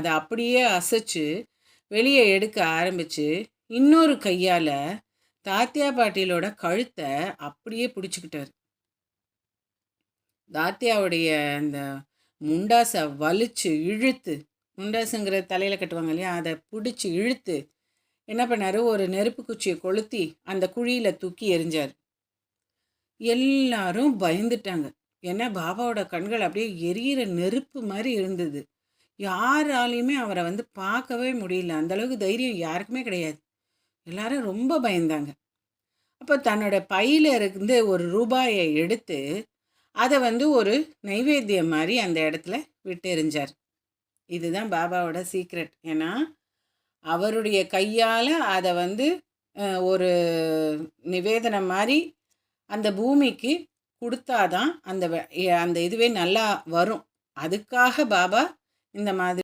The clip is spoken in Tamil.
அதை அப்படியே அசைச்சு வெளியே எடுக்க ஆரம்பித்து இன்னொரு கையால் தாத்தியா பாட்டியலோட கழுத்தை அப்படியே பிடிச்சிக்கிட்டாரு. தாத்தியாவுடைய அந்த முண்டாசை வலிச்சு இழுத்து, முண்டாசுங்கிற தலையில் கட்டுவாங்க இல்லையா, அதை பிடிச்சி இழுத்து என்ன பண்ணார், ஒரு நெருப்பு குச்சியை கொளுத்தி அந்த குழியில் தூக்கி எரிஞ்சார். எல்லாரும் பயந்துட்டாங்க. ஏன்னா பாபாவோட கண்கள் அப்படியே எரியிற நெருப்பு மாதிரி இருந்தது. யாராலையுமே அவரை பார்க்கவே முடியல. அந்தளவுக்கு தைரியம் யாருக்குமே கிடையாது. எல்லாரும் ரொம்ப பயந்தாங்க. அப்போ தன்னோட பையில இருந்து ஒரு ரூபாயை எடுத்து அதை ஒரு நைவேத்தியம் மாதிரி அந்த இடத்துல விட்டு எறிஞ்சார். இதுதான் பாபாவோட சீக்ரெட். ஏன்னா அவருடைய கையால் அதை ஒரு நிவேதனம் மாதிரி அந்த பூமிக்கு கொடுத்தாதான் அந்த இதுவே நல்லா வரும். அதுக்காக பாபா இந்த மாதிரி